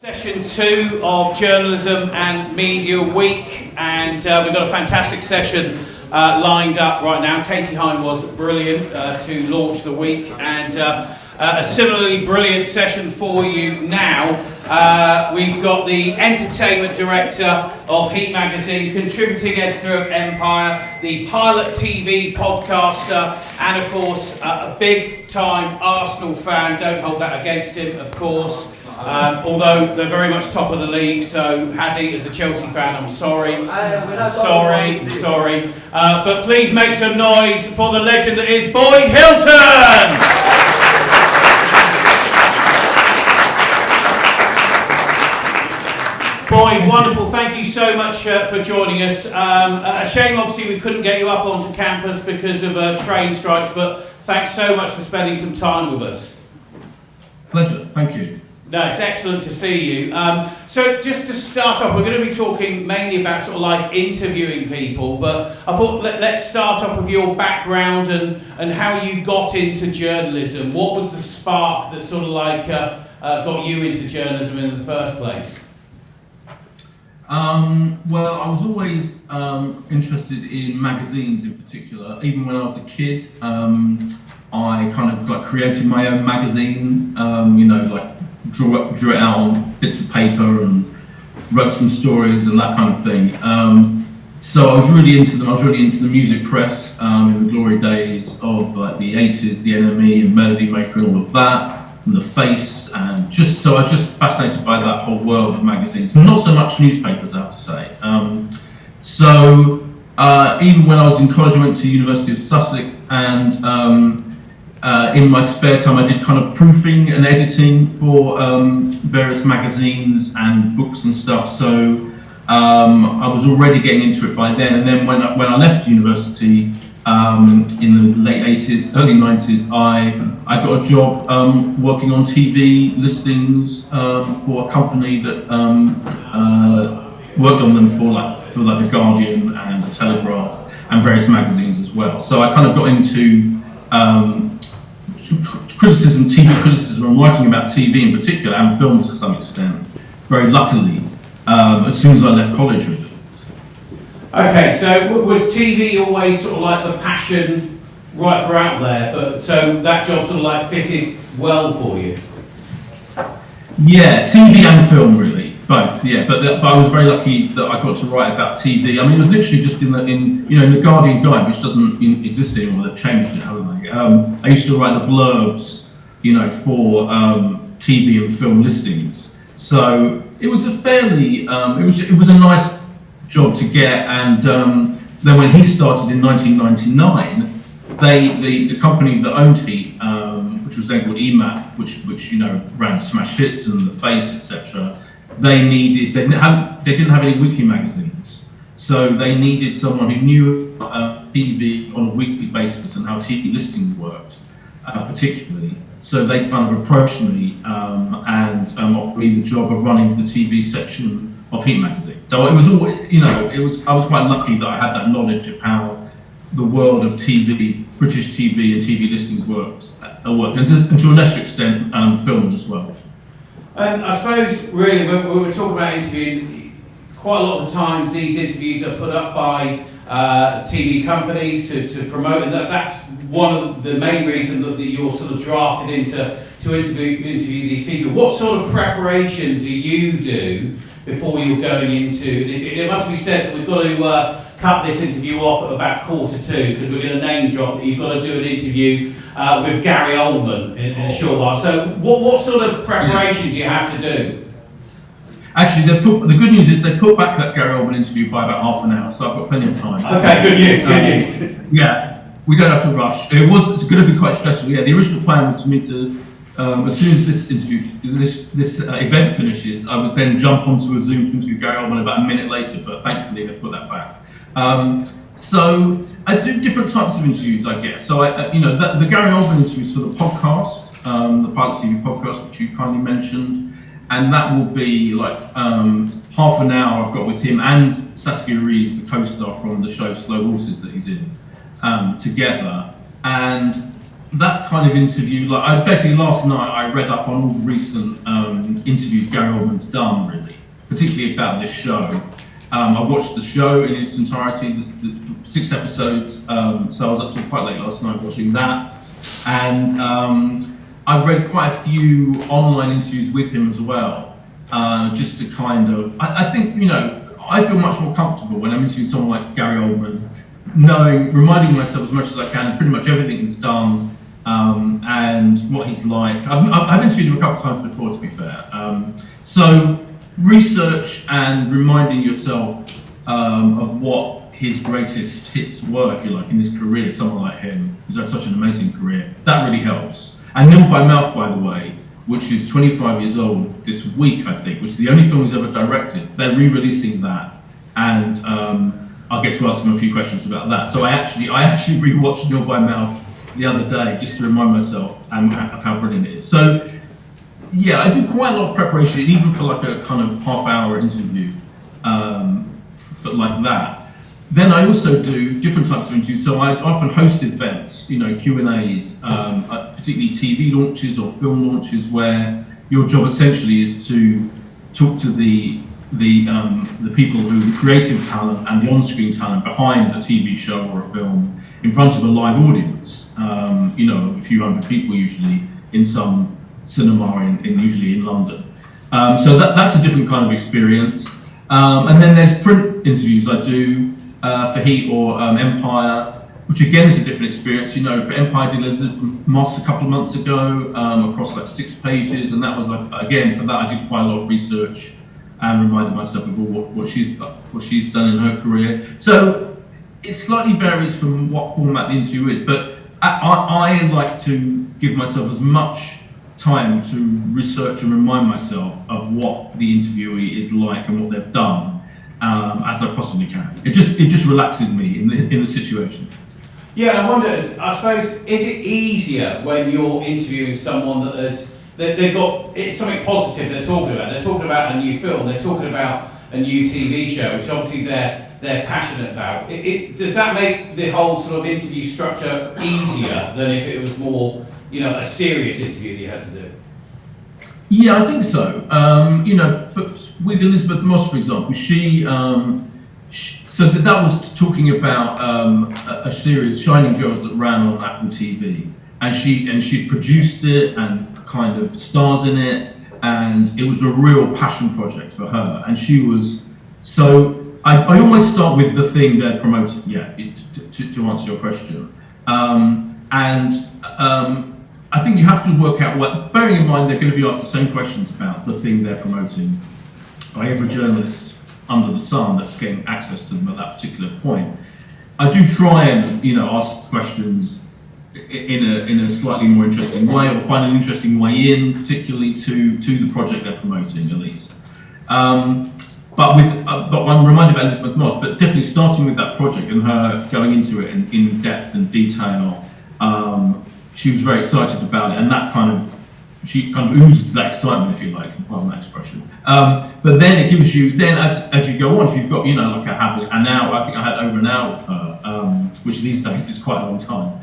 Session 2 of Journalism and Media Week, and we've got a fantastic session lined up right now. Katie Hine was brilliant to launch the week, and a similarly brilliant session for you now. We've got the Entertainment Director of Heat Magazine, contributing editor of Empire, the Pilot TV podcaster, and of course a big-time Arsenal fan. Don't hold that against him, of course. Although they're very much top of the league, so Paddy, as a Chelsea fan, I'm sorry. Sorry. But please make some noise for the legend that is Boyd Hilton! Boyd, wonderful. Thank you so much for joining us. A shame, obviously, we couldn't get you up onto campus because of train strikes, but thanks so much for spending some time with us. Pleasure. Thank you. No, it's excellent to see you. So just to start off, we're going to be talking mainly about sort of like interviewing people, but I thought let's start off with your background and how you got into journalism. What was the spark that sort of like got you into journalism in the first place? Well, I was always interested in magazines in particular. Even when I was a kid, I kind of like created my own magazine, drew it out on bits of paper and wrote some stories and that kind of thing. So I was really into them. I was really into the music press in the glory days of the 80s, the NME and Melody Maker and all of that, and The Face, and so I was just fascinated by that whole world of magazines. Not so much newspapers, I have to say. Even when I was in college, I went to University of Sussex, and in my spare time, I did kind of proofing and editing for various magazines and books and stuff. So I was already getting into it by then. And then when I left university in the late 80s, early 90s, I got a job working on TV listings for a company that worked on them for like The Guardian and The Telegraph and various magazines as well. So I kind of got into TV criticism, and writing about TV in particular, and films to some extent, very luckily, as soon as I left college, really. Okay, so was TV always sort of like the passion right throughout there, but so that job sort of like fitted well for you? Yeah, TV and film, really, both. Yeah, but I was very lucky that I got to write about TV. I mean, it was literally just in the Guardian Guide, which doesn't exist anymore. They've changed it, haven't they? I used to write the blurbs, for TV and film listings. So it was a fairly, it was a nice job to get. And then when he started in 1999, the company that owned Heat, which was then called EMAP, which ran Smash Hits and The Face, etc. They didn't have any weekly magazines, so they needed someone who knew TV on a weekly basis and how TV listings worked, particularly. So they kind of approached me and offered me the job of running the TV section of Heat magazine. So it was all, I was quite lucky that I had that knowledge of how the world of TV, British TV and TV listings worked, and to a lesser extent, films as well. And I suppose, really, when we're talking about interviewing, quite a lot of the time these interviews are put up by TV companies to promote, and that's one of the main reasons that you're sort of drafted into to interview these people. What sort of preparation do you do before you're going into this? It must be said that we've got to cut this interview off at about 1:45, because we're going to name drop that you've got to do an interview with Gary Oldman in a short while. So what sort of preparation do you have to do? Actually, the good news is they put back that Gary Oldman interview by about half an hour, so I've got plenty of time. Okay, good news. Yeah, we don't have to rush. It's going to be quite stressful. Yeah, the original plan was for me to, as soon as this event finishes, I would then jump onto a Zoom to interview Gary Oldman about a minute later, but thankfully they put that back. So I do different types of interviews, I guess. So the Gary Oldman interviews for the podcast, the Pilot TV podcast, which you kindly mentioned, and that will be like half an hour I've got with him and Saskia Reeves, the co-star from the show Slow Horses that he's in, together. And that kind of interview, like I basically last night I read up on all the recent interviews Gary Oldman's done, really, particularly about this show. I watched the show in its entirety, the 6 episodes, so I was up till quite late last night watching that. And I've read quite a few online interviews with him as well, just to kind of, I think, I feel much more comfortable when I'm interviewing someone like Gary Oldman, reminding myself as much as I can, pretty much everything he's done, and what he's like. I've interviewed him a couple of times before, to be fair. So research and reminding yourself of what his greatest hits were, if you like, in his career, someone like him, who's had such an amazing career, that really helps. And Nil by Mouth, by the way, which is 25 years old this week, I think, which is the only film he's ever directed. They're re-releasing that, and I'll get to ask him a few questions about that. So I actually re-watched Nil by Mouth the other day just to remind myself of how brilliant it is. So yeah, I do quite a lot of preparation, even for like a kind of half-hour interview, for like that. Then I also do different types of interviews. So I often host events, Q&As, particularly TV launches or film launches, where your job essentially is to talk to the people who the creative talent and the on-screen talent behind a TV show or a film in front of a live audience, of a few hundred people usually in some cinema usually in London. So that's a different kind of experience. And then there's print interviews I do for Heat or Empire, which again is a different experience. For Empire, I did Elizabeth Moss a couple of months ago across like 6 pages, and that was like, again, for that I did quite a lot of research and reminded myself of what she's done in her career. So it slightly varies from what format the interview is, but I like to give myself as much time to research and remind myself of what the interviewee is like and what they've done as I possibly can. It just relaxes me in the situation. Yeah, I wonder, I suppose, is it easier when you're interviewing someone they've got, it's something positive they're talking about. They're talking about a new film, they're talking about a new TV show, which obviously they're passionate about. Does that make the whole sort of interview structure easier than if it was more, a serious interview that you had to do? Yeah, I think so. With Elizabeth Moss, for example, so that was talking about a series, Shining Girls, that ran on Apple TV, and she'd produced it and kind of stars in it, and it was a real passion project for her. And she was so. I always start with the thing they're promoting. Yeah, to answer your question, I think you have to work out what, bearing in mind they're going to be asked the same questions about the thing they're promoting by every journalist under the sun that's getting access to them at that particular point. I do try and ask questions in a slightly more interesting way, or find an interesting way in, particularly to the project they're promoting, at least. But I'm reminded about Elizabeth Moss, but definitely starting with that project and her going into it in depth and detail. She was very excited about it, and she kind of oozed that excitement, if you like, pardon that expression. But then it gives you, as you go on, if you've got, like I have an hour, I think I had over an hour with her, which these days is quite a long time.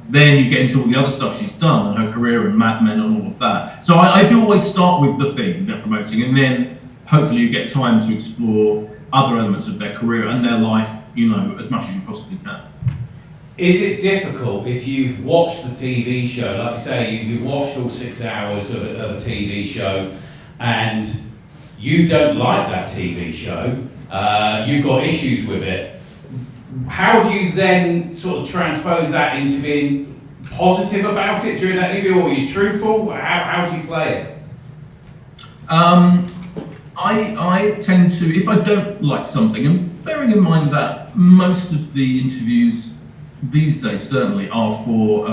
Then you get into all the other stuff she's done, and her career and Mad Men and all of that. So I do always start with the thing they're promoting, and then hopefully you get time to explore other elements of their career and their life, as much as you possibly can. Is it difficult if you've watched the TV show, like you say, you've watched all 6 hours of a TV show, and you don't like that TV show, you've got issues with it, how do you then sort of transpose that into being positive about it during that interview, or are you truthful? How do you play it? I tend to, if I don't like something, and bearing in mind that most of the interviews these days certainly are for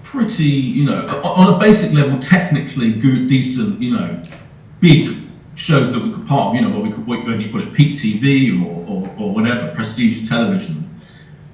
pretty, on a basic level, technically good, decent, big shows that we could part of, whether you call it peak TV or whatever, prestige television,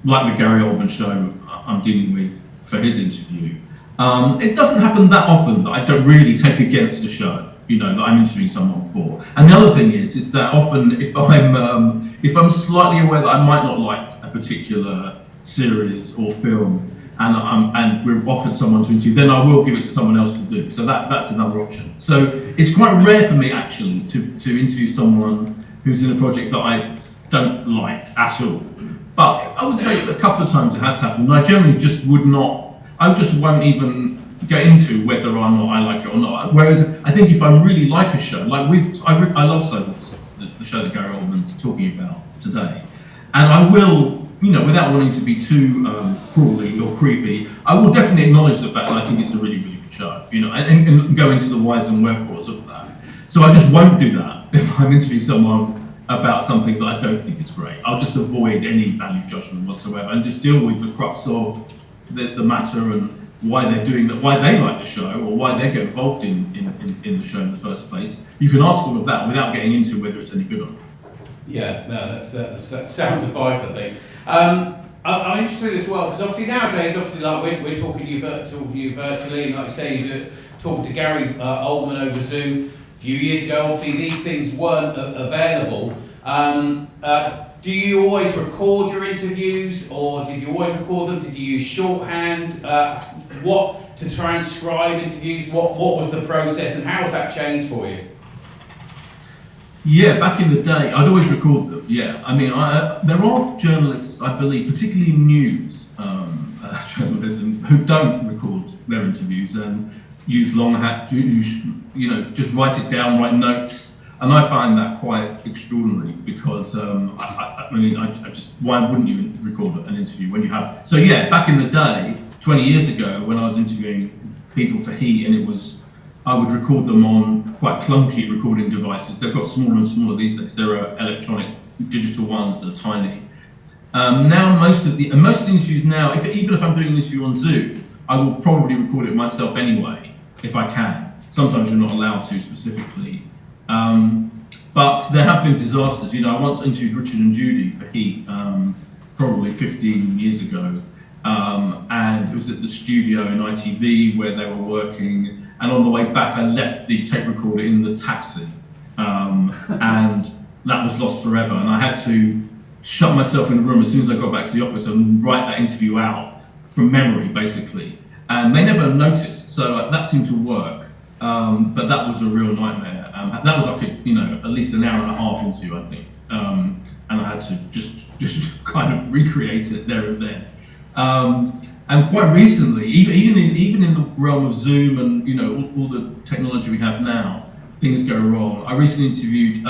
like the Gary Oldman show I'm dealing with for his interview. It doesn't happen that often that I don't really take against a show, that I'm interviewing someone for. And the other thing is that often if I'm slightly aware that I might not like a particular series or film, and we're offered someone to interview, then I will give it to someone else to do. So that's another option. So it's quite rare for me actually to interview someone who's in a project that I don't like at all. But I would say a couple of times it has happened. I generally just I just won't even get into whether or not I like it or not. Whereas I think if I really like a show, like I love the show that Gary Oldman's talking about today, and I will, without wanting to be too crawly or creepy, I will definitely acknowledge the fact that I think it's a really, really good show, and go into the whys and wherefores of that. So I just won't do that if I'm interviewing someone about something that I don't think is great. I'll just avoid any value judgment whatsoever and just deal with the crux of the matter and why they're doing that, why they like the show, or why they get involved in the show in the first place. You can ask all of that without getting into whether it's any good or not. Yeah, no, that's sound advice, I think. I'm interested as well, because obviously nowadays, like we're talking to you virtually, and like you say, you're talking to Gary Oldman over Zoom. A few years ago, obviously these things weren't available. Do you always record your interviews, or did you always record them? Did you use shorthand? What to transcribe interviews? What was the process, and how has that changed for you? Yeah, back in the day, I'd always record them. Yeah, I mean, there are journalists, I believe, particularly in news journalism, who don't record their interviews and use just write it down, write notes. And I find that quite extraordinary because why wouldn't you record an interview when you have? So yeah, back in the day, 20 years ago, when I was interviewing people for Heat, and I would record them on quite clunky recording devices. They've got smaller and smaller these days. There are electronic, digital ones that are tiny. Now most of the interviews now, even if I'm doing an interview on Zoom, I will probably record it myself anyway, if I can. Sometimes you're not allowed to specifically. But there have been disasters. I once interviewed Richard and Judy for Heat, probably 15 years ago, and it was at the studio in ITV where they were working. And on the way back, I left the tape recorder in the taxi, and that was lost forever. And I had to shut myself in the room as soon as I got back to the office and write that interview out from memory, basically. And they never noticed, so that seemed to work. But that was a real nightmare. That was like at least an hour and a half into, I think, and I had to just kind of recreate it there and then. And quite recently, even in the realm of Zoom and all the technology we have now, things go wrong. I recently interviewed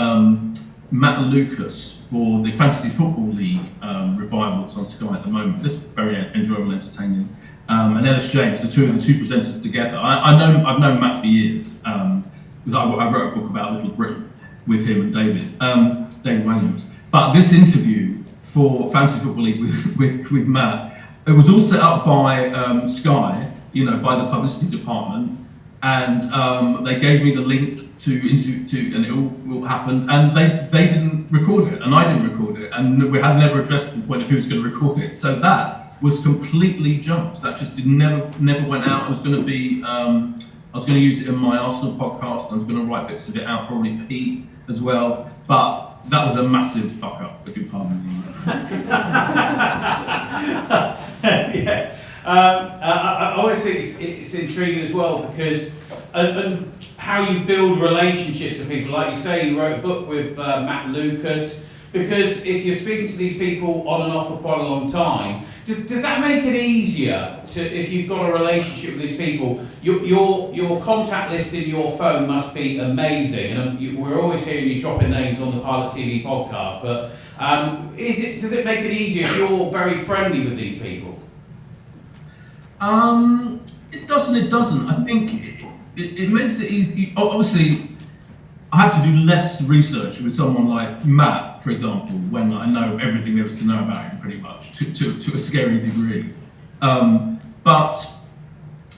Matt Lucas for the Fantasy Football League revival that's on Sky at the moment. It's very enjoyable, entertaining. And Ellis James, the two presenters together. I've known Matt for years because I wrote a book about Little Britain with him and David Williams. But this interview for Fantasy Football League with Matt, it was all set up by Sky, by the publicity department, and they gave me the link to and it all happened, and they didn't record it, and I didn't record it, and we had never addressed the point of who was going to record it. So that was completely jumped. That just never went out. I was going to use it in my Arsenal podcast. I was going to write bits of it out, probably for Heat as well. But that was a massive fuck up, if you pardon me. Yeah. I always think it's intriguing as well because and how you build relationships with people. Like you say, you wrote a book with Matt Lucas. Because if you're speaking to these people on and off for quite a long time, does that make it easier if you've got a relationship with these people? Your contact list in your phone must be amazing, and we're always hearing you dropping names on the Pilot TV podcast. But does it make it easier if you're very friendly with these people? It doesn't. I think it makes it easy. Obviously, I have to do less research with someone like Matt, for example, when I know everything there is to know about him, pretty much, to a scary degree. But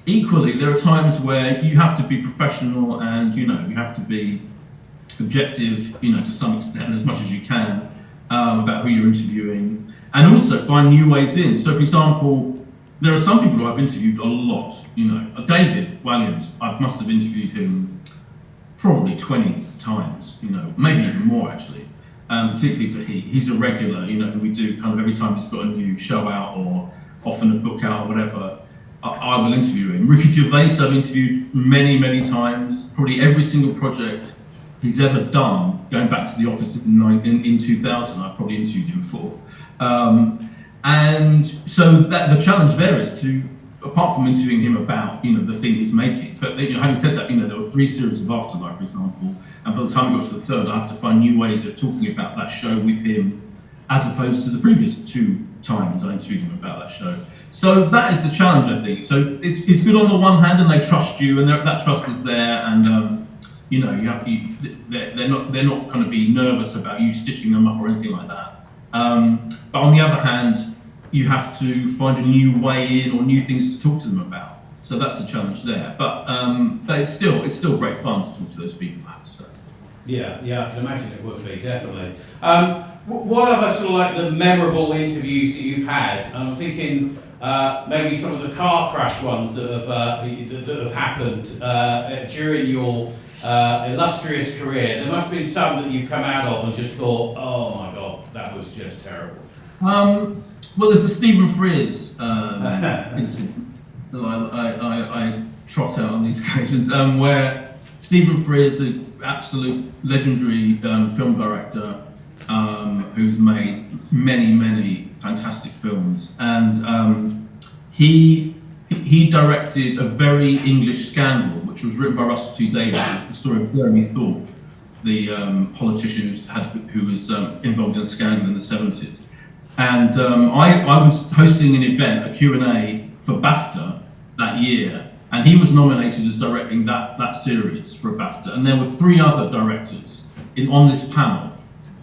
equally, there are times where you have to be professional and, you have to be objective, to some extent, as much as you can, about who you're interviewing, and also find new ways in. So, for example, there are some people who I've interviewed a lot, David Williams, I must have interviewed him probably 20 times, maybe even more actually, particularly for Heat. He's a regular, who we do kind of every time he's got a new show out or often a book out or whatever, I will interview him. Ricky Gervais I've interviewed many times. Probably every single project he's ever done, going back to the office in 2000, I've probably interviewed him for. And so that the challenge there is to, apart from interviewing him about, the thing he's making, but having said that, there were 3 series of Afterlife, for example, and by the time we got to the 3rd, I have to find new ways of talking about that show with him, as opposed to the previous 2 times I interviewed him about that show. So that is the challenge, I think. So it's good on the one hand, and they trust you, and that trust is there, and they're not going to be nervous about you stitching them up or anything like that. But on the other hand, you have to find a new way in or new things to talk to them about. So that's the challenge there. But it's still great fun to talk to those people, I have to say. Yeah, I can imagine it would be, definitely. What other sort of like the memorable interviews that you've had? And I'm thinking maybe some of the car crash ones that have happened during your illustrious career. There must have been some that you've come out of and just thought, oh my God, that was just terrible. Well, there's the Stephen Frears incident that I trot out on these occasions, where Stephen Frears, the absolute legendary film director, who's made many fantastic films, and he directed a very English scandal, which was written by Russell T Davies. It's the story of Jeremy Thorpe, the politician who was involved in a scandal in the 70s. And I was hosting an event, a Q&A for BAFTA that year, and he was nominated as directing that series for a BAFTA. And there were 3 other directors on this panel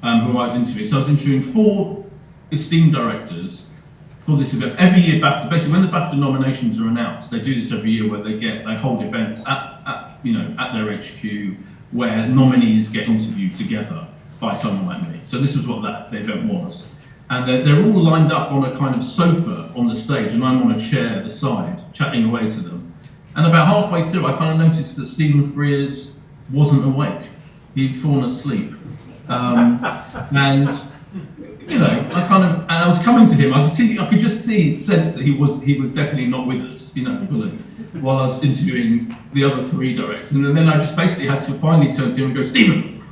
who I was interviewing. So I was interviewing 4 esteemed directors for this event. Every year, BAFTA, basically when the BAFTA nominations are announced, they do this every year where they hold events at their HQ where nominees get interviewed together by someone like me. So this was what that event was. And they're all lined up on a kind of sofa on the stage, and I'm on a chair at the side, chatting away to them. And about halfway through, I kind of noticed that Stephen Frears wasn't awake. He'd fallen asleep. And I was coming to him. I could just sense that he was definitely not with us, fully, while I was interviewing the other 3 directors. And then I just basically had to finally turn to him and go, Stephen!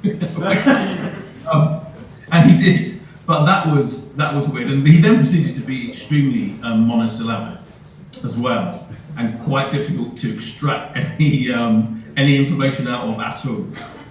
And he did. But that was weird, and he then proceeded to be extremely monosyllabic as well, and quite difficult to extract any information out of at all.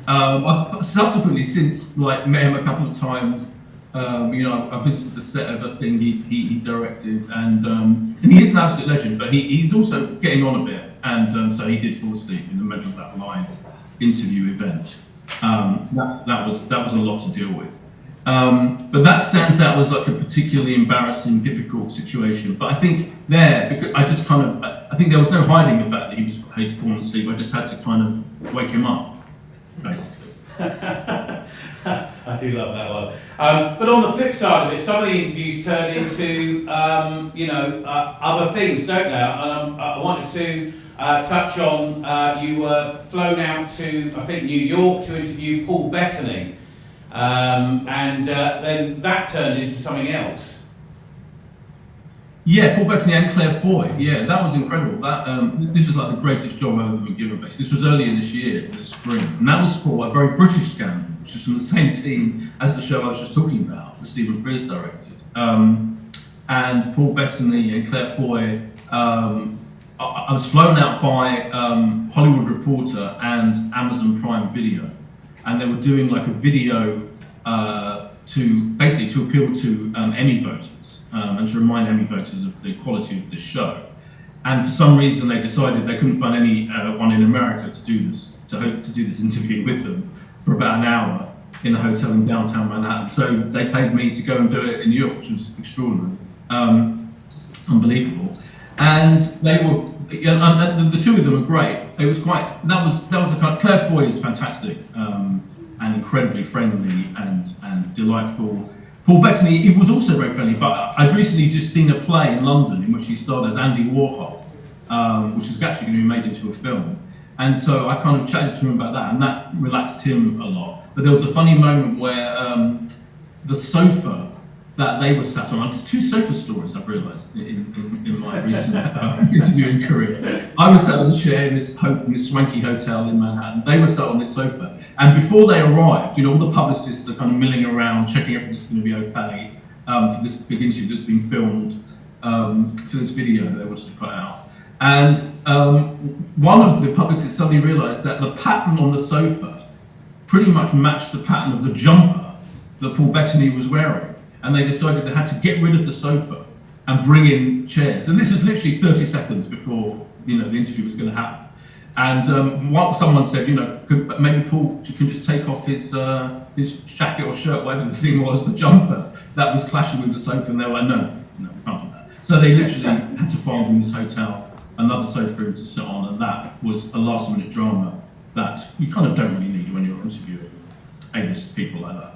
I've subsequently since met him a couple of times. I visited the set of a thing he directed, and he is an absolute legend. But he's also getting on a bit, and so he did fall asleep in the middle of that live interview event. That was a lot to deal with. But that stands out as like a particularly embarrassing, difficult situation. But I think because I think there was no hiding the fact that he'd fallen asleep. I just had to kind of wake him up, basically. I do love that one. But on the flip side of it, some of the interviews turn into, other things, don't they? And I wanted to touch on, you were flown out to, I think, New York to interview Paul Bettany. And then that turned into something else. Yeah, Paul Bettany and Claire Foy. Yeah, that was incredible. This was like the greatest job I've ever been given. Basically, this was earlier this year, in the spring, and that was for a very British scandal, which was from the same team as the show I was just talking about, that Stephen Frears directed. And Paul Bettany and Claire Foy. I was flown out by Hollywood Reporter and Amazon Prime Video. And they were doing like a video to appeal to Emmy voters and to remind Emmy voters of the quality of this show. And for some reason, they decided they couldn't find anyone in America to do this interview with them for about an hour in a hotel in downtown Manhattan. So they paid me to go and do it in New York, which was extraordinary, unbelievable. And they were. And the 2 of them are great. It was quite. That was a kind. Claire Foy is fantastic and incredibly friendly and delightful. Paul Bettany, he was also very friendly. But I'd recently just seen a play in London in which he starred as Andy Warhol, which is actually going to be made into a film. And so I kind of chatted to him about that, and that relaxed him a lot. But there was a funny moment where the sofa that they were sat on. There's two sofa stories I've realised in my recent interviewing career. I was sat on the chair in this swanky hotel in Manhattan. They were sat on this sofa. And before they arrived, all the publicists are kind of milling around, checking everything's going to be okay for this big interview that's been filmed for this video they wanted to put out. And one of the publicists suddenly realised that the pattern on the sofa pretty much matched the pattern of the jumper that Paul Bettany was wearing. And they decided they had to get rid of the sofa and bring in chairs. And this is literally 30 seconds before the interview was going to happen. And someone said, maybe Paul can just take off his jacket or shirt, whatever the thing was, the jumper that was clashing with the sofa. And they were like, no, we can't do that. So they literally had to find in this hotel another sofa room to sit on, and that was a last-minute drama that you kind of don't really need when you're interviewing A-list people like that.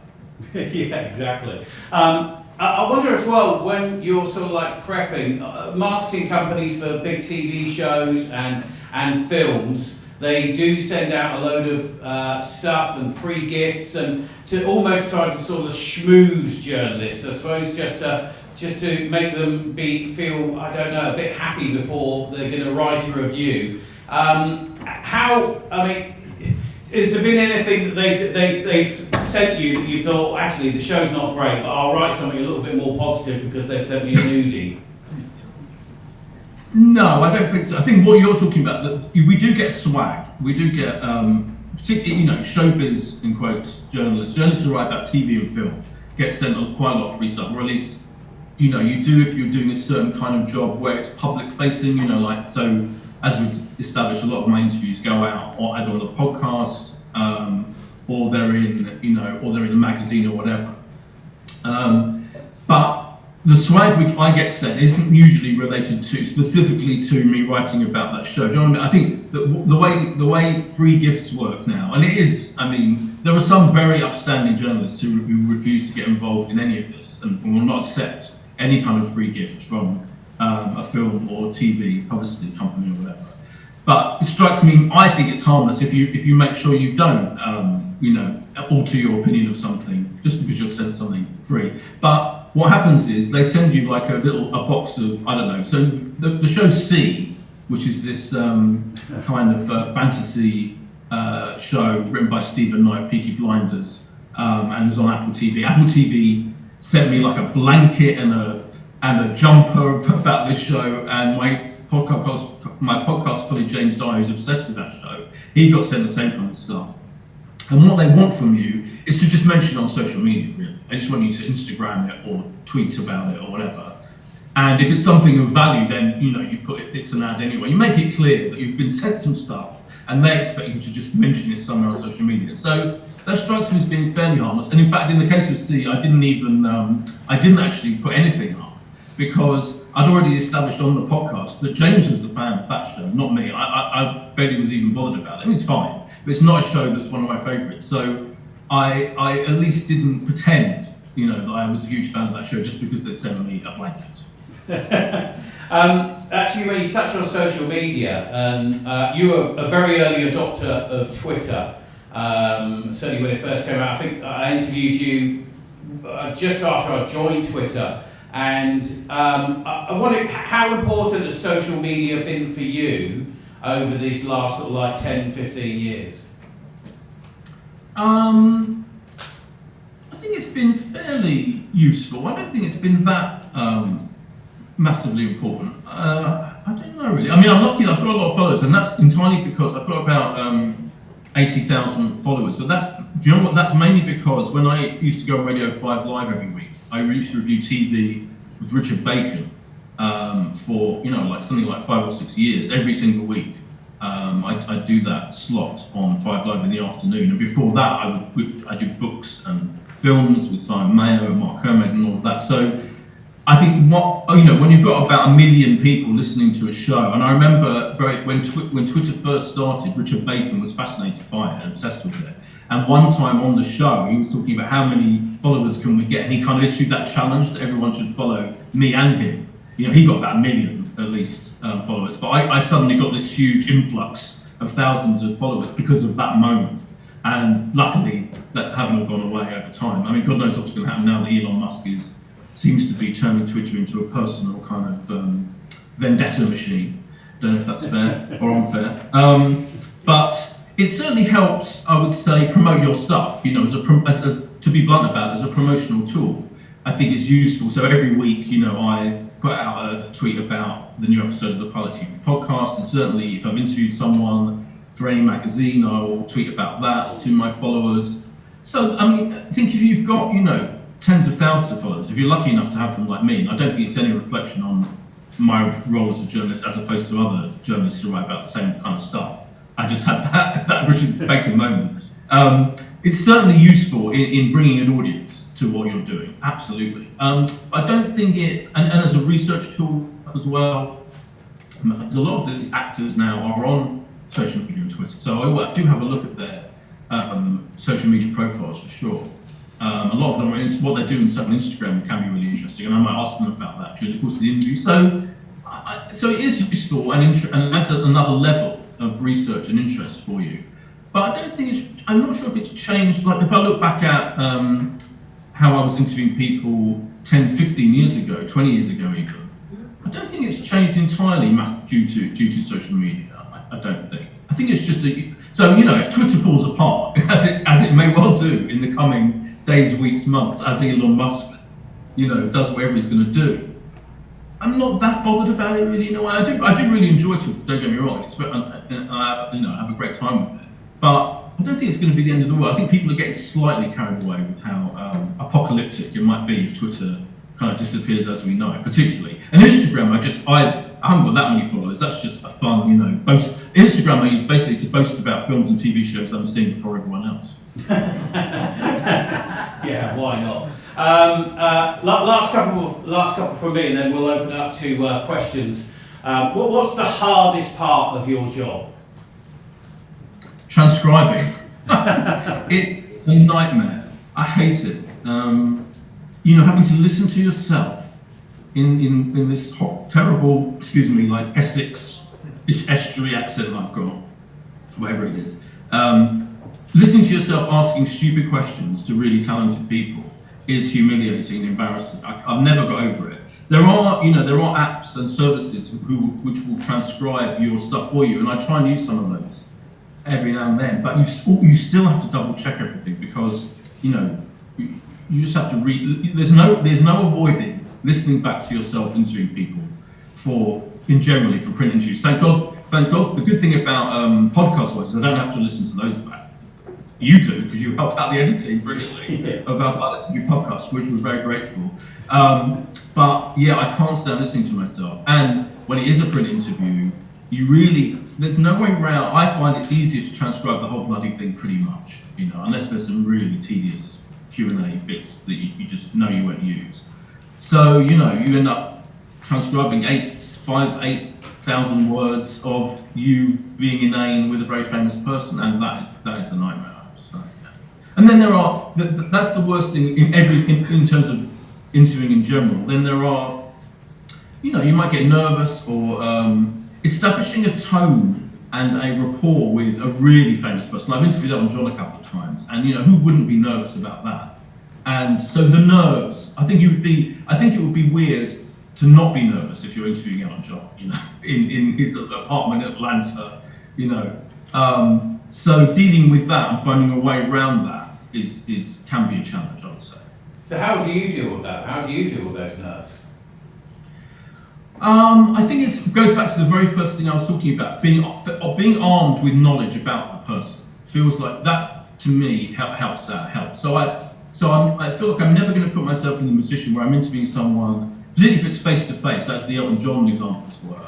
Yeah, exactly. I wonder as well, when you're sort of like prepping, marketing companies for big TV shows and films, they do send out a load of stuff and free gifts, and to almost try to sort of schmooze journalists, I suppose, just to make them feel, I don't know, a bit happy before they're going to write a review. Has there been anything that they've sent you that you thought, actually, the show's not great, but I'll write something a little bit more positive because they've sent me a nudie? No, I don't think so. I think what you're talking about, that we do get swag. We do get, particularly, showbiz, in quotes, journalists who write about TV and film get sent quite a lot of free stuff, or at least, you do if you're doing a certain kind of job where it's public facing, so as we've established, a lot of my interviews go out or either on a podcast, or they're in a magazine or whatever. But the swag I get sent isn't usually related specifically to me writing about that show. Do you know what I mean? I think that the way free gifts work now, and it is, there are some very upstanding journalists who refuse to get involved in any of this and will not accept any kind of free gift from a film or TV publicity company or whatever. But it strikes me, I think it's harmless if you make sure you don't, alter your opinion of something just because you're sent something free. But what happens is they send you like a box of, I don't know. So the show C, which is this kind of fantasy show written by Stephen Knight, Peaky Blinders, and is on Apple TV. Apple TV sent me like a blanket and a jumper about this show, and my podcast colleague James Dyer, who's obsessed with that show, he got sent the same kind of stuff. And what they want from you is to just mention it on social media, really. They just want you to Instagram it or tweet about it or whatever. And if it's something of value, then you put it's an ad anyway. You make it clear that you've been sent some stuff and they expect you to just mention it somewhere on social media. So that strikes me as being fairly harmless. And in fact, in the case of C, I didn't actually put anything up, because I'd already established on the podcast that James was the fan of that show, not me. I barely was even bothered about it. It's fine, but it's not a show that's one of my favourites. So I at least didn't pretend, that I was a huge fan of that show just because they sent me a blanket. Actually, when you touch on social media, you were a very early adopter of Twitter. Certainly when it first came out. I think I interviewed you just after I joined Twitter. And I wonder, how important has social media been for you over these last 10, 15 years? I think it's been fairly useful. I don't think it's been that massively important. I don't know really. I'm lucky that I've got a lot of followers, and that's entirely because I've got about 80,000 followers. But do you know what? That's mainly because when I used to go on Radio 5 Live every week, I used to review TV with Richard Bacon for something like 5 or 6 years every single week. I'd do that slot on 5 Live in the afternoon, and before that I did books and films with Simon Mayo and Mark Kermode and all of that. So I think when you've got about 1 million people listening to a show, and I remember when Twitter first started, Richard Bacon was fascinated by it and obsessed with it. And one time on the show, he was talking about how many followers can we get, and he kind of issued that challenge that everyone should follow me and him. He got about 1 million at least followers, but I suddenly got this huge influx of thousands of followers because of that moment. And luckily, that haven't all gone away over time. God knows what's going to happen now that Elon Musk is seems to be turning Twitter into a personal kind of vendetta machine. Don't know if that's fair or unfair. But it certainly helps, I would say, promote your stuff, you know, to be blunt about it, as a promotional tool. I think it's useful. So every week, you know, I put out a tweet about the new episode of the Pilot TV podcast, and certainly if I've interviewed someone for any magazine, I will tweet about that to my followers. So, I mean, I think if you've got, you know, tens of thousands of followers, if you're lucky enough to have them like me, I don't think it's any reflection on my role as a journalist as opposed to other journalists who write about the same kind of stuff. I just had that Richard Baker moment. It's certainly useful in bringing an audience to what you're doing, absolutely. I don't think and as a research tool as well, a lot of these actors now are on social media and Twitter, so I do have a look at their social media profiles for sure. A lot of them are into what they do on Instagram can be really interesting, and I might ask them about that during the course of the interview. So it is useful and adds another level of research and interest for you. But I don't think I'm not sure if it's changed. Like if I look back at how I was interviewing people 10, 15 years ago, 20 years ago even, I don't think it's changed entirely due to social media. I don't think. I think it's just so, you know, if Twitter falls apart, as it may well do in the coming days, weeks, months, as Elon Musk, you know, does whatever he's going to do, I'm not that bothered about it really. You know, I do really enjoy Twitter. Don't get me wrong. I have a great time with it. But I don't think it's going to be the end of the world. I think people are getting slightly carried away with how apocalyptic it might be if Twitter kind of disappears as we know it, particularly. And Instagram, I haven't got that many followers. That's just a fun, you know, boast. Instagram I use basically to boast about films and TV shows that I'm seeing before everyone else. Yeah, why not? Last couple from me, and then we'll open up to questions. What's the hardest part of your job? Transcribing. It's a nightmare. I hate it. You know, having to listen to yourself in this hot, terrible, like Essex-ish estuary accent I've got, whatever it is. Listening to yourself asking stupid questions to really talented people is humiliating and embarrassing. I've never got over it. There are apps and services which will transcribe your stuff for you, and I try and use some of those every now and then. But you still have to double check everything because, you know, you just have to read. There's no avoiding listening back to yourself interviewing people for print interviews. Thank God. The good thing about podcast voices, I don't have to listen to those back. You do, because you helped out the editing brilliantly of our Pilot TV podcast, which we're very grateful. But yeah, I can't stand listening to myself. And when it is a print interview, there's no way around. I find it's easier to transcribe the whole bloody thing pretty much, you know, unless there's some really tedious Q&A bits that you just know you won't use. So, you know, you end up transcribing 8,000 words of you being inane with a very famous person, and that is a nightmare, I have to say. And then that's the worst thing in terms of interviewing in general. Then there are, you know, you might get nervous or establishing a tone and a rapport with a really famous person. I've interviewed Elton John a couple of times, and you know, who wouldn't be nervous about that? And so the nerves, I think it would be weird to not be nervous if you're interviewing Elton John, you know, in his apartment in Atlanta, you know. So dealing with that and finding a way around that can be a challenge, I would say. So how do you deal with that? How do you deal with those nerves? I think it goes back to the very first thing I was talking about, being armed with knowledge about the person. Feels like that to me helps. So I feel like I'm never going to put myself in the position where I'm interviewing someone, particularly if it's face to face, as the Elton John examples were,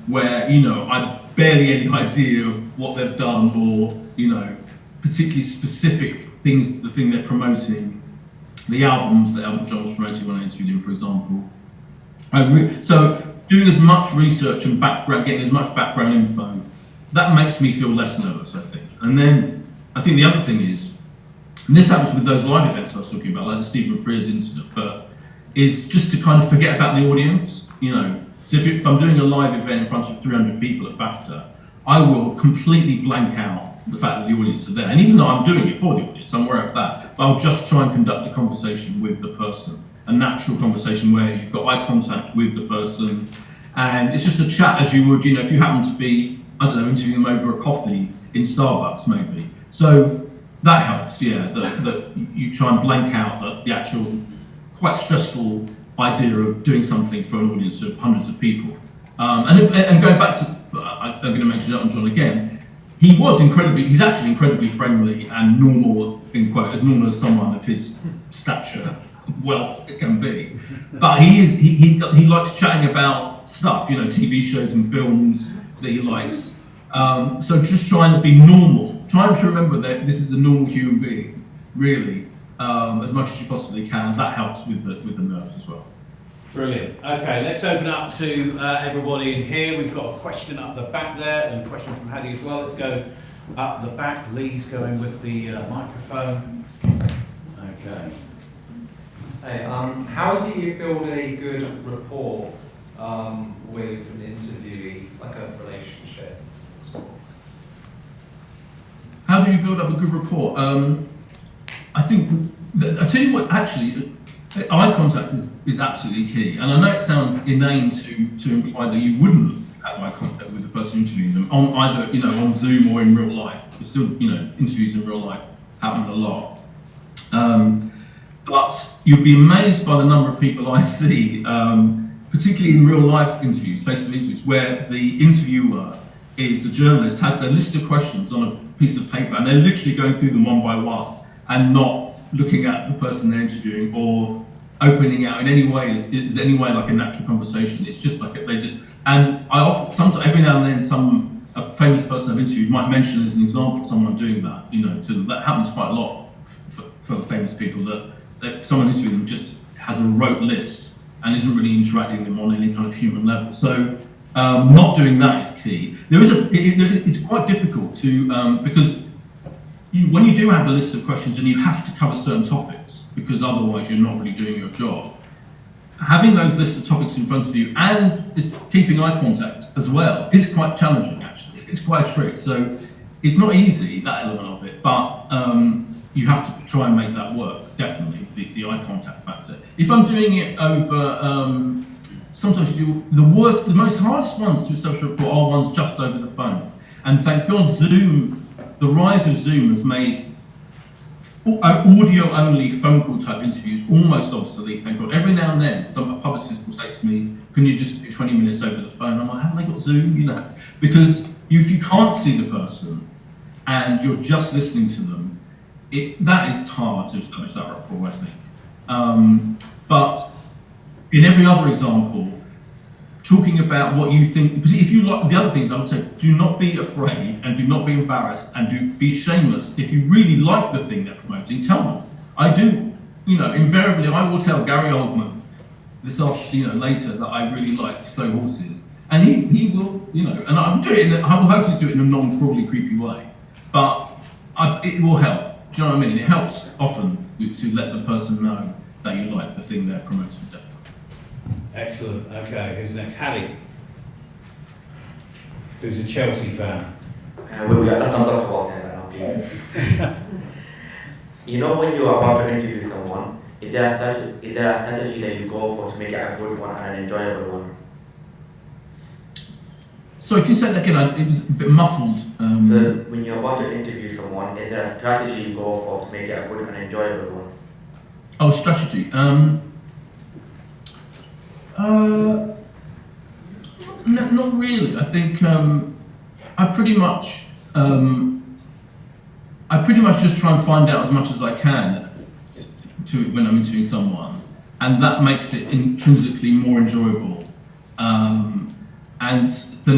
where, you know, I barely any idea of what they've done or, you know, particularly specific things, the thing they're promoting, the albums that Elton John was promoting when I interviewed him, for example. So doing as much research and getting as much background info, that makes me feel less nervous, I think. And then I think the other thing is, and this happens with those live events I was talking about, like the Stephen Frears incident, but is just to kind of forget about the audience, you know. So if I'm doing a live event in front of 300 people at BAFTA, I will completely blank out the fact that the audience are there. And even though I'm doing it for the audience, I'm aware of that, but I'll just try and conduct a conversation with the person a natural conversation where you've got eye contact with the person, and it's just a chat as you would, if you happen to be, I don't know, interviewing them over a coffee in Starbucks maybe. So that helps, that you try and blank out the actual quite stressful idea of doing something for an audience of hundreds of people. And going back to, I'm going to mention Elton John again, he's actually incredibly friendly and normal, in quote, as normal as someone of his stature, wealth it can be. But he likes chatting about stuff, TV shows and films that he likes. So just trying to be normal, trying to remember that this is a normal human being, really, as much as you possibly can. That helps with the nerves as well. Brilliant. Okay, let's open up to everybody in here. We've got a question up the back there and a question from Hattie as well. Let's go up the back. Lee's going with the microphone. Okay. Hey, how is it you build a good rapport with an interviewee, like a relationship? How do you build up a good rapport? I think, I tell you what, actually, eye contact is absolutely key. And I know it sounds inane to imply that you wouldn't have eye contact with the person interviewing them, on either, on Zoom or in real life. But still, interviews in real life happen a lot. But you'll be amazed by the number of people I see, particularly in real life interviews, face-to-face interviews, where the interviewer the journalist has their list of questions on a piece of paper, and they're literally going through them one by one and not looking at the person they're interviewing or opening out in any way is any way like a natural conversation. It's just like and I often, sometimes, every now and then, a famous person I've interviewed might mention as an example someone doing that. That happens quite a lot for famous people, that someone interviewing them just has a rote list and isn't really interacting with them on any kind of human level. So not doing that is key. It's quite difficult to because when you do have a list of questions and you have to cover certain topics, because otherwise you're not really doing your job, having those lists of topics in front of you and keeping eye contact as well is quite challenging, actually. It's quite a trick. So it's not easy, that element of it, but you have to try and make that work, definitely, the eye contact factor. If I'm doing it over, sometimes you do, the most hardest ones to establish a rapport are ones just over the phone. And thank God the rise of Zoom has made audio-only phone call type interviews almost obsolete, thank God. Every now and then, some publicist will say to me, can you just do 20 minutes over the phone? I'm like, haven't they got Zoom? Because if you can't see the person and you're just listening to them, that is hard to establish that rapport, I think. But in every other example, talking about what you think, because if you like the other things, I would say, do not be afraid and do not be embarrassed and do be shameless. If you really like the thing they're promoting, tell them. I do, invariably I will tell Gary Oldman this afternoon, later, that I really like Slow Horses, and he will, and I will hopefully do it in a non-crawly, creepy way, but it will help. Do you know what I mean? It helps often to let the person know that you like the thing they're promoting, definitely. Excellent. Okay, who's next? Hattie, who's a Chelsea fan. Let's not talk about it right now, please. When you're about to interview someone, is there a strategy that you go for to make it a good one and an enjoyable one? Sorry, can you say that again? It was a bit muffled. So when you're about to interview someone, is there a strategy you go for to make it a good and enjoyable one? Oh, strategy. Not really. I think I pretty much just try and find out as much as I can when I'm interviewing someone, and that makes it intrinsically more enjoyable than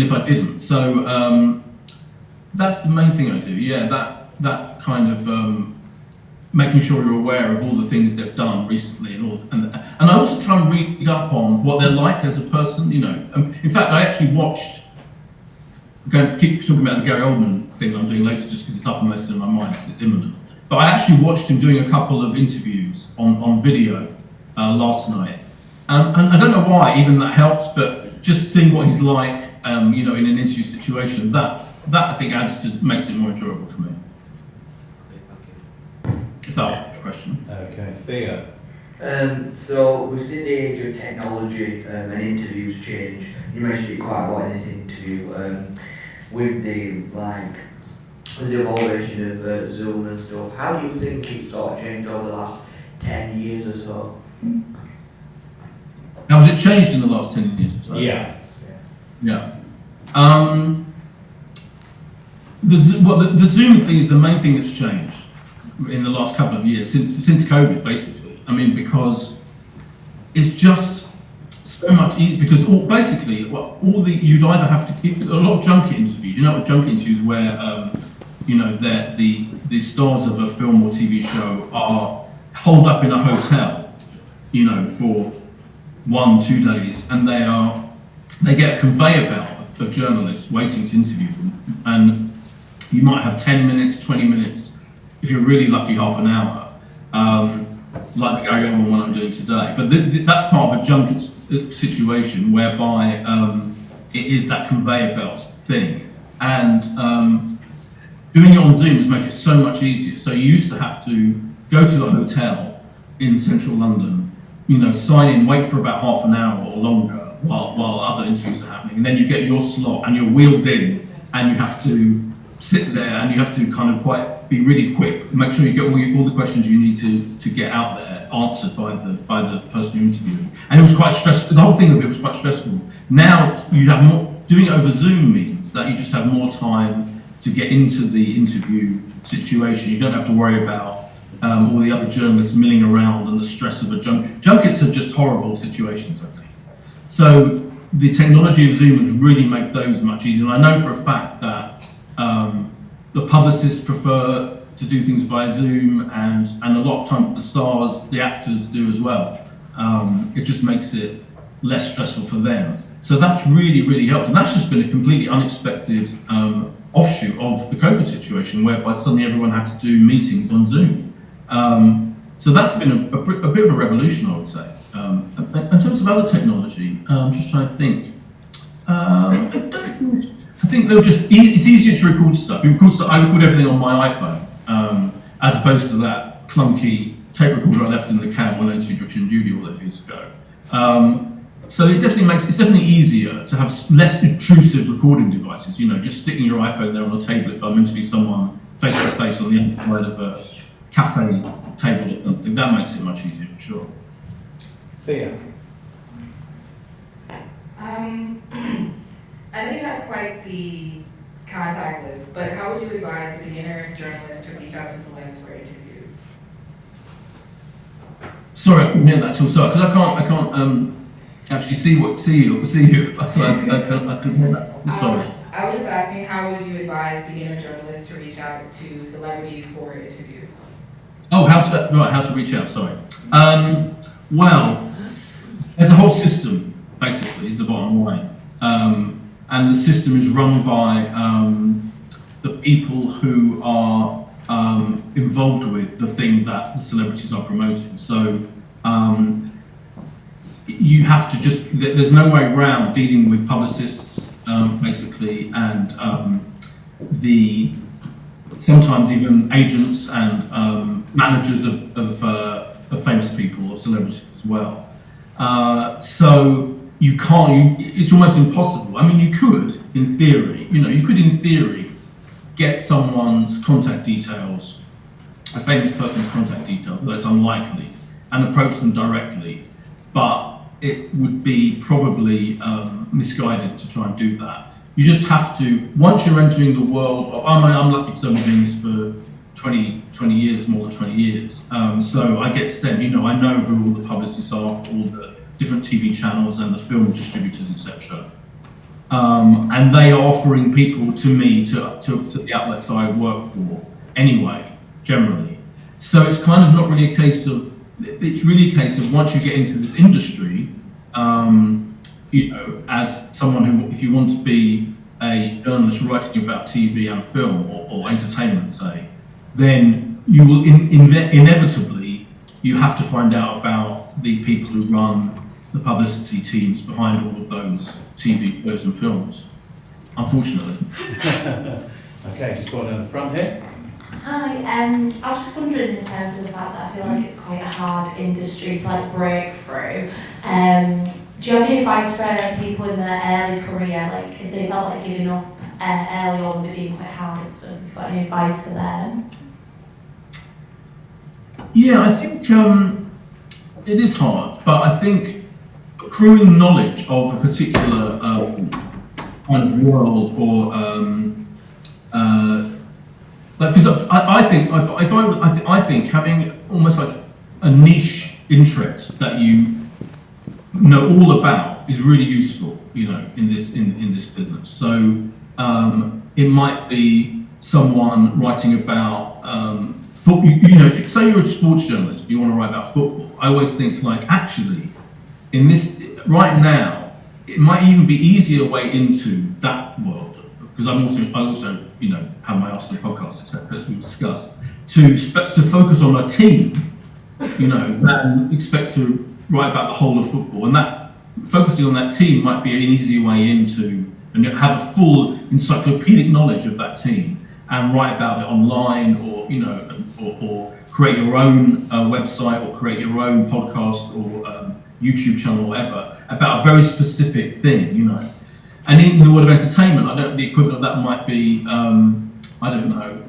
if I didn't. So that's the main thing I do. Yeah, that kind of making sure you're aware of all the things they've done recently and I also try and read up on what they're like as a person. In fact, I actually watched. Keep talking about the Gary Oldman thing I'm doing later, just because it's uppermost in my mind, because it's imminent. But I actually watched him doing a couple of interviews on video last night, and I don't know why even that helps, but just seeing what he's like, in an interview situation, that I think makes it more enjoyable for me. If that was a question. Okay, Theo. So we've seen the age of technology and interviews change. You mentioned it quite a lot in this interview. With the evolution of Zoom and stuff, how do you think it's sort of changed over the last 10 years or so? Now, has it changed in the last 10 years or so? Yeah. Yeah. The Zoom thing is the main thing that's changed in the last couple of years, since COVID, basically. I mean, because it's just so much easier, because you'd either have to keep a lot of junket interviews. You know what junket interviews where, the stars of a film or TV show are holed up in a hotel, for 1-2 days, and they get a conveyor belt of journalists waiting to interview them, and you might have 10 minutes, 20 minutes, if you're really lucky, half an hour, like the Gary Oldman one I'm doing today. But that's part of a junket situation whereby it is that conveyor belt thing, and doing it on Zoom has made it so much easier. So you used to have to go to a hotel in central London, sign in, wait for about half an hour or longer while other interviews are happening, and then you get your slot and you're wheeled in, and you have to sit there and you have to kind of be really quick, make sure you get all the questions you need to get out there answered by the person you're interviewing. And it was quite stressful. The whole thing of it was quite stressful. Now you have more. Doing it over Zoom means that you just have more time to get into the interview situation. You don't have to worry about all the other journalists milling around and the stress of a junket. Junkets are just horrible situations, I think. So the technology of Zoom has really made those much easier. And I know for a fact that the publicists prefer to do things by Zoom, and a lot of times the stars, the actors do as well. It just makes it less stressful for them. So that's really, really helped. And that's just been a completely unexpected offshoot of the COVID situation, whereby suddenly everyone had to do meetings on Zoom. So that's been a bit of a revolution, I would say. In terms of other technology, I'm just trying to think. I think it's easier to record stuff. I record everything on my iPhone, as opposed to that clunky tape recorder I left in the cab when I interviewed Richard and Judy all those years ago. So it's definitely easier to have less intrusive recording devices. Just sticking your iPhone there on the table if I'm interviewing someone face to face on the other side of a cafe table or something. That makes it much easier for sure. Thea. I know you have quite the contact list, but how would you advise beginner journalists to reach out to celebs for interviews? Sorry, I couldn't hear that at all. Sorry, because I can't actually see you. So I couldn't hear that. Sorry. I was just asking, how would you advise beginner journalists to reach out to celebrities for interviews? Oh, how to reach out. Sorry. Well, there's a whole system, basically, is the bottom line. And the system is run by the people who are involved with the thing that the celebrities are promoting. So you have to there's no way around dealing with publicists, basically, and sometimes even agents and managers of famous people or celebrities as well. So you can't. It's almost impossible. I mean, you could, in theory, get someone's contact details, a famous person's contact details, but that's unlikely, and approach them directly. But it would be probably misguided to try and do that. You just have to, once you're entering the world of, I'm lucky because I've been doing this for 20 years, more than 20 years. So I get sent, I know who all the publicists are for all the different TV channels and the film distributors, etc. And they are offering people to me, to the outlets I work for anyway, generally. So it's kind of not really a case of, it's really a case of once you get into the industry, as someone who, if you want to be a journalist writing about TV and film or entertainment, say, then you will inevitably, you have to find out about the people who run the publicity teams behind all of those TV shows and films, unfortunately. Okay, just going down the front here. Hi, I was just wondering in terms of the fact that I feel like it's quite a hard industry to like break through. Do you have any advice for people in their early career, like if they felt like giving up early on, it being quite hard and stuff? Have you got any advice for them? Yeah, I think it is hard, but I think accruing knowledge of a particular kind of world or like, because I think having almost like a niche interest that you know all about is really useful, you know, in this business. So it might be someone writing about football. You know, if, say you're a sports journalist and you want to write about football, I always think like actually in this right now it might even be easier way into that world, because I also you know have my Arsenal podcast, etc., as we've discussed, to focus on a team, you know, than expect to write about the whole of football, and that focusing on that team might be an easier way into and have a full encyclopedic knowledge of that team and write about it online, or you know, or create your own website, or create your own podcast or YouTube channel, or whatever, about a very specific thing, you know. And in the world of entertainment, the equivalent of that might be, I don't know,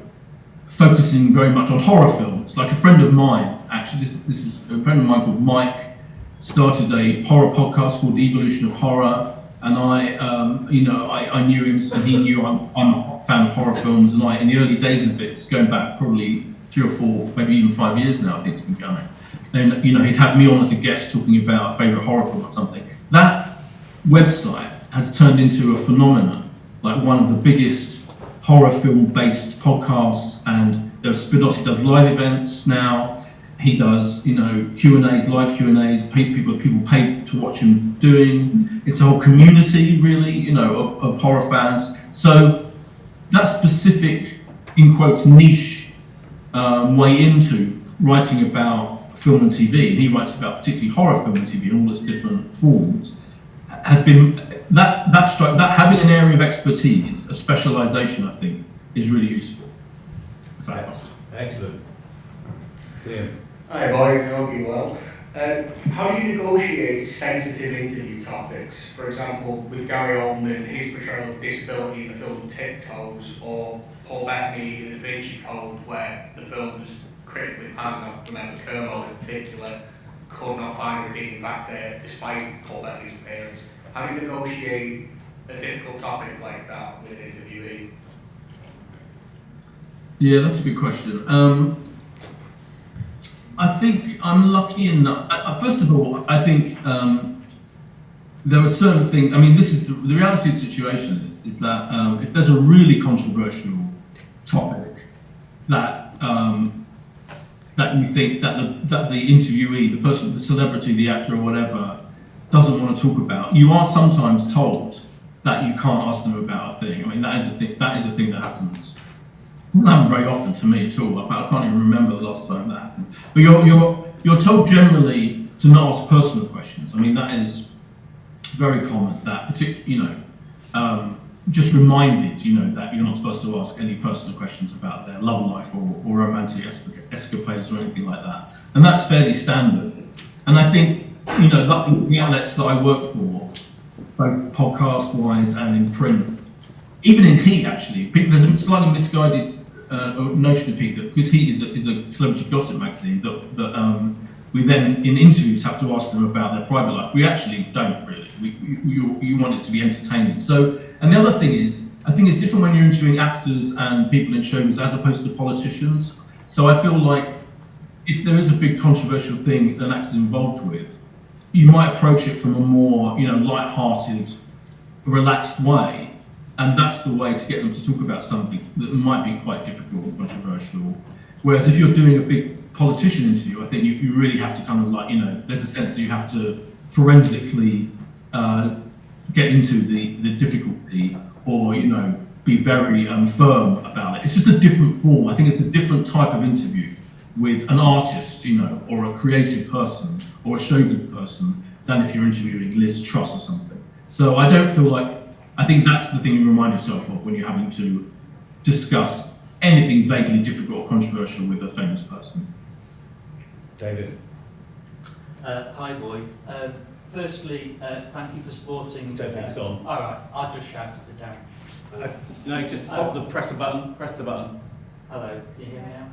focusing very much on horror films. Like a friend of mine, actually, this is a friend of mine called Mike, started a horror podcast called The Evolution of Horror, and I knew him, and he knew I'm a fan of horror films, and in the early days of it, it's going back probably 3 or 4, maybe even 5 years now, I think it's been going. And you know, he'd have me on as a guest talking about a favourite horror film or something. That website has turned into a phenomenon, like one of the biggest horror film-based podcasts, and there's spin-offs. He does live events now. He does, you know, Q&As, live Q&As. People pay to watch him doing. It's a whole community, really, you know, of horror fans. So that specific, in quotes, niche way into writing about film and TV, and he writes about particularly horror film and TV in all its different forms, has been that having an area of expertise, a specialisation, I think, is really useful. Excellent. Yeah. Hi, Boyd. I hope you're well. How do you negotiate sensitive interview topics? For example, with Gary Oldman, his portrayal of disability in the film Tiptoes, or Paul Bettany in the Da Vinci Code, where the film was critically panned. I remember Kermode in particular could not find a redeeming factor despite Paul Bettany's appearance. How do you negotiate a difficult topic like that with an interviewee? Yeah, that's a good question. I think I'm lucky enough. First of all, I think there are certain things. I mean, this is the reality of the situation is that if there's a really controversial topic that that you think that the interviewee, the person, the celebrity, the actor, or whatever, doesn't want to talk about, you are sometimes told that you can't ask them about a thing. I mean, that is a thing that happens. It doesn't happen very often to me at all. I can't even remember the last time that happened. But you're told generally to not ask personal questions. I mean, that is very common. That just reminded, that you're not supposed to ask any personal questions about their love life or romantic escapades or anything like that. And that's fairly standard. And I think, the outlets that I work for, both podcast-wise and in print, even in Heat actually, there's a slightly misguided notion of Heat, that because Heat is a celebrity gossip magazine, that we then in interviews have to ask them about their private life. We actually don't really. You want it to be entertaining. So, and the other thing is, I think it's different when you're interviewing actors and people in shows as opposed to politicians. So I feel like if there is a big controversial thing that an actor's involved with, you might approach it from a more, light-hearted, relaxed way, and that's the way to get them to talk about something that might be quite difficult or controversial. Whereas if you're doing a big politician interview, I think you really have to kind of there's a sense that you have to forensically get into the difficulty, or be very firm about it. It's just a different form. I think it's a different type of interview with an artist, or a creative person, or a showbiz person, than if you're interviewing Liz Truss or something. So I don't feel like, I think that's the thing you remind yourself of when you're having to discuss anything vaguely difficult or controversial with a famous person. David. Hi, Boyd. Firstly, thank you for supporting. Don't think it's on. All right, I'll just shout it down. No, just press the button. Press the button. Hello, can you hear me now?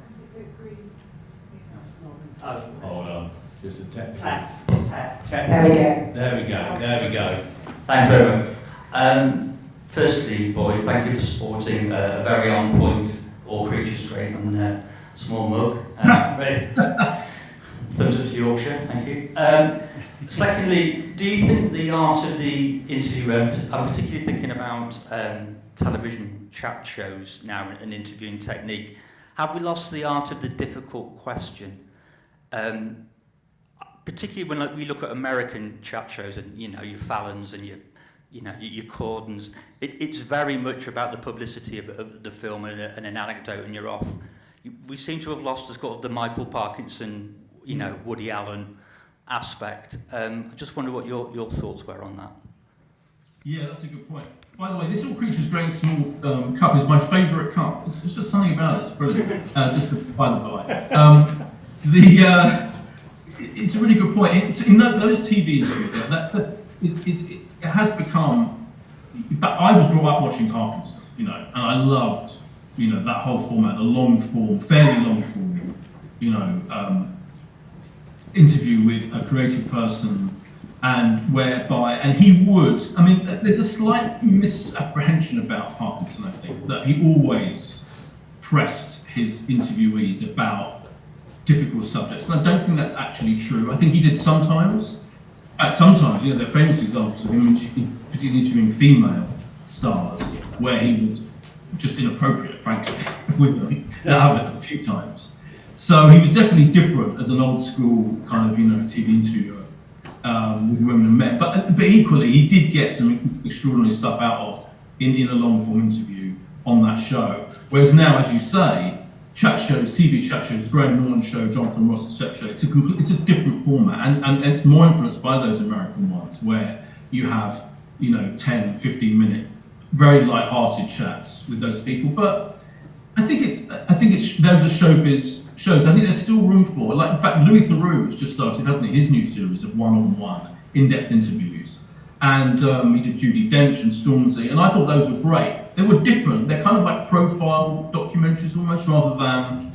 Oh, Hold on. Just a tech. tap. There we go. There we go. There we go. Thank you very much. Firstly, Boyd, thank you for supporting a very on point All Creatures Great on small mug. Thumbs up to Yorkshire, thank you. Secondly, do you think the art of the interview, I'm particularly thinking about television chat shows now and interviewing technique, have we lost the art of the difficult question? Particularly when we look at American chat shows and your Fallons and your Cordons, it's very much about the publicity of the film and an anecdote and you're off. We seem to have lost the Michael Parkinson, Woody Allen aspect. I just wonder what your thoughts were on that. Yeah, that's a good point. By the way, this All Creatures Great Small cup is my favourite cup. It's just something about it. It's brilliant. Just by the by. It's a really good point. In those TV interviews, it has become. I was brought up watching Parkinson, and I loved, that whole format, the long form, fairly long form, interview with a creative person, and he would. I mean, there's a slight misapprehension about Parkinson. I think that he always pressed his interviewees about difficult subjects, and I don't think that's actually true. I think he did sometimes. Sometimes, there are famous examples of him particularly interviewing female stars, where he was just inappropriate, frankly, with them. That happened a few times. So he was definitely different as an old school kind of, TV interviewer with women and men. But equally, he did get some extraordinary stuff out of in a long form interview on that show. Whereas now, as you say, chat shows, TV chat shows, Graham Norton show, Jonathan Ross, etc. It's a different format, and it's more influenced by those American ones where you have 10, 15 minute, very light-hearted chats with those people. But I think it's those are showbiz shows. I think there's still room for, in fact, Louis Theroux has just started, hasn't he, his new series of one-on-one in-depth interviews, and he did Judi Dench and Stormzy, and I thought those were great. They were different. They're kind of like profile documentaries almost, rather than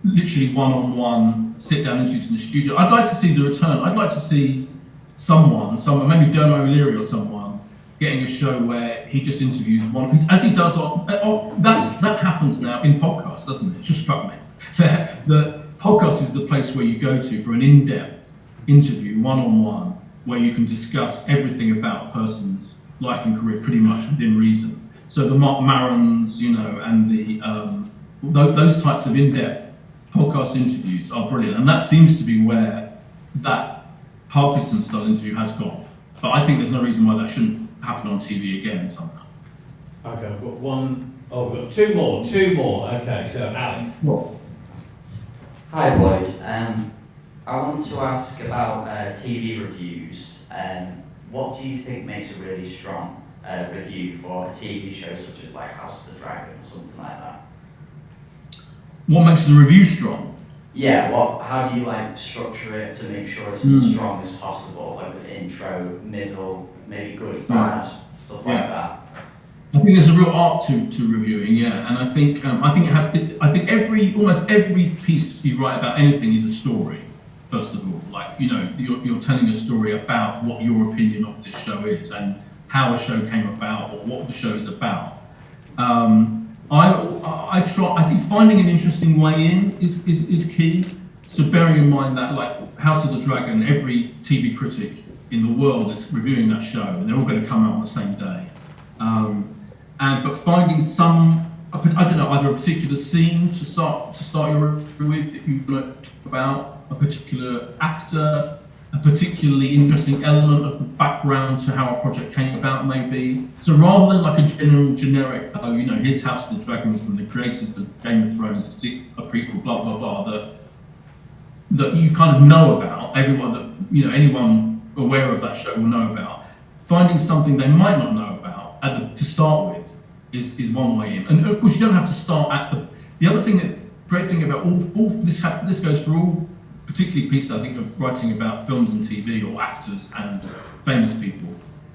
literally one-on-one sit-down interviews in the studio. I'd like to see the return. I'd like to see someone, maybe Dermot O'Leary or someone, getting a show where he just interviews one, as he does that happens now in podcasts, doesn't it? It just struck me. The podcast is the place where you go to for an in-depth interview, one-on-one, where you can discuss everything about a person's life and career pretty much within reason. So the Mark Marons, and the those types of in-depth podcast interviews are brilliant, and that seems to be where that Parkinson-style interview has gone. But I think there's no reason why that shouldn't happen on TV again somehow. Okay, I've got one. Oh, we've got two more. Okay, so Alex. What? Hi, Boyd. I wanted to ask about TV reviews. What do you think makes a really strong review for a TV show such as House of the Dragon or something like that? What makes the review strong? Yeah, how do you structure it to make sure it's as strong as possible, with the intro, middle, maybe good, bad, stuff like that? I think there's a real art to reviewing, and I think it has to. I think almost every piece you write about anything is a story. First of all, you're telling a story about what your opinion of this show is and how a show came about or what the show is about. I think finding an interesting way in is key. So bearing in mind that House of the Dragon, every TV critic in the world is reviewing that show, and they're all going to come out on the same day. But finding either a particular scene to start your review with that you want to talk about, a particular actor, a particularly interesting element of the background to how a project came about, maybe. So rather than a generic, here's House of the Dragon from the creators of Game of Thrones, a prequel, blah blah blah, that you kind of know about, everyone that anyone aware of that show will know about. Finding something they might not know about to start with, is one way in. And of course, you don't have to start at the other thing great thing about all this this goes for all, particularly pieces I think of writing about films and TV or actors and famous people,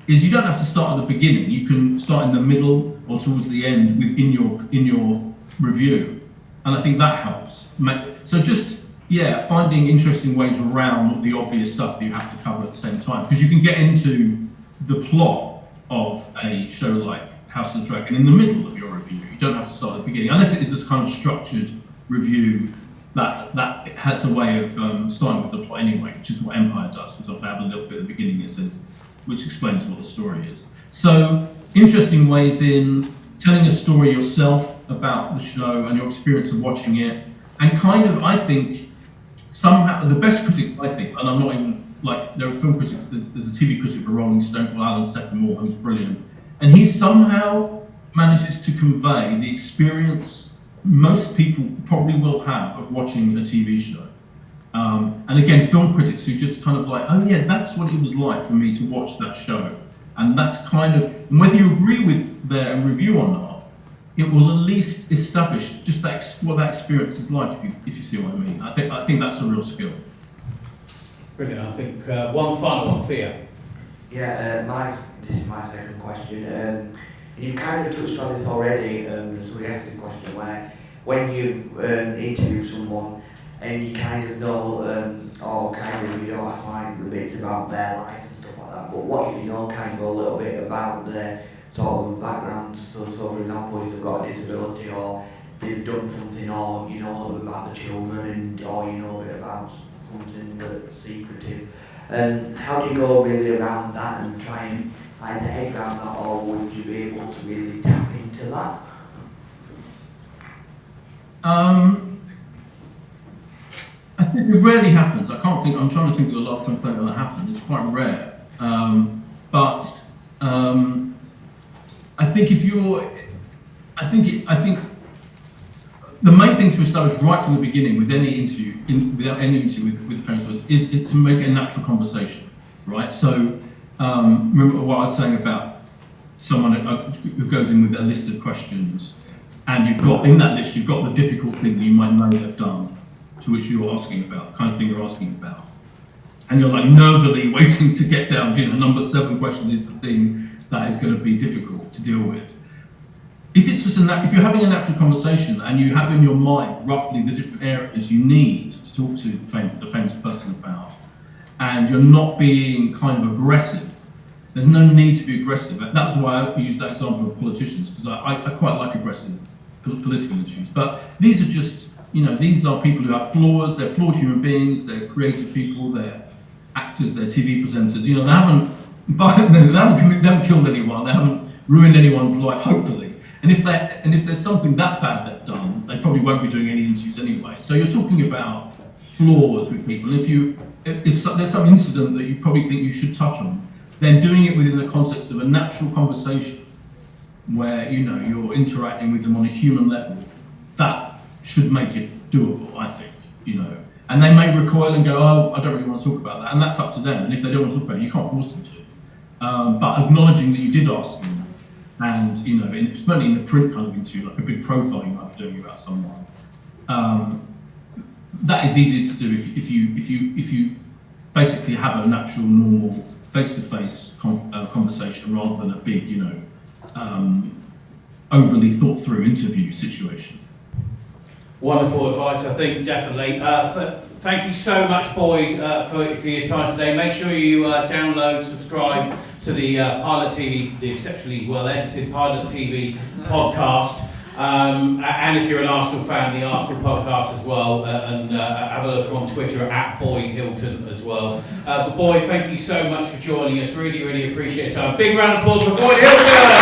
is you don't have to start at the beginning. You can start in the middle or towards the end in your review, and I think that helps. So just finding interesting ways around the obvious stuff that you have to cover at the same time, because you can get into the plot of a show like House of the Dragon in the middle of your review. You don't have to start at the beginning, unless it is this kind of structured review that has a way of starting with the plot anyway, which is what Empire does. For example, they have a little bit at the beginning it says, which explains what the story is. So interesting ways in telling a story yourself about the show and your experience of watching it, and kind of, I think, somehow the best critic, I think, and I'm not even like, there are film critics, there's a TV critic for Rolling Stone called Alan Sepinwall who's brilliant, and he somehow manages to convey the experience most people probably will have of watching a TV show. And again, film critics who just kind of like, oh yeah, that's what it was like for me to watch that show. And that's kind of, and whether you agree with their review or not, it will at least establish just what that experience is like, if you see what I mean. I think that's a real skill. Brilliant. I think one final one, Theo. Yeah, this is my second question. You've kind of touched on this already, so we asked the question where when you've interviewed someone and you kind of know, or kind of, you know, ask like the bits about their life and stuff like that, but what if you know kind of a little bit about their sort of background, so for example, if they've got a disability or they've done something, or you know about the children, and or you know a bit about something that's secretive, how do you go really around that and try and either egg around that, or would you be able to really tap into that? I think it rarely happens. I'm trying to think of the last time something like that happened. It's quite rare. But I think I think the main thing to establish right from the beginning with any interview, without any interview with the famous is to make a natural conversation, right? So remember what I was saying about someone who goes in with a list of questions, and you've got in that list you've got the difficult thing that you might know they've done, to which you're asking about, the kind of thing you're asking about, and you're like nervously waiting to get down. You know, number 7 question is the thing that is going to be difficult to deal with. If it's just if you're having a natural conversation and you have in your mind roughly the different areas you need to talk to the famous person about, and you're not being kind of aggressive, there's no need to be aggressive. That's why I use that example of politicians, because I quite like aggressive political interviews. But these are just, you know, these are people who have flaws. They're flawed human beings. They're creative people. They're actors. They're TV presenters. You know, they haven't killed anyone. They haven't ruined anyone's life, hopefully. And if there's something that bad they've done, they probably won't be doing any interviews anyway. So you're talking about flaws with people. If there's some incident that you probably think you should touch on, then doing it within the context of a natural conversation where, you know, you're interacting with them on a human level, that should make it doable, I think, you know. And they may recoil and go, oh, I don't really want to talk about that, and that's up to them. And if they don't want to talk about it, you can't force them to. But acknowledging that you did ask them, and, you know, especially in the print kind of interview, like a big profile you might be doing about someone, that is easier to do if you basically have a natural, normal, face-to-face conversation rather than a big, you know, overly thought-through interview situation. Wonderful advice, I think, definitely. Thank you so much, Boyd, for your time today. Make sure you download, subscribe to the Pilot TV, the exceptionally well-edited Pilot TV podcast. And if you're an Arsenal fan, the Arsenal podcast as well. And have a look on Twitter at Boyd Hilton as well. But Boyd, thank you so much for joining us. Really, really appreciate your time. Big round of applause for Boyd Hilton!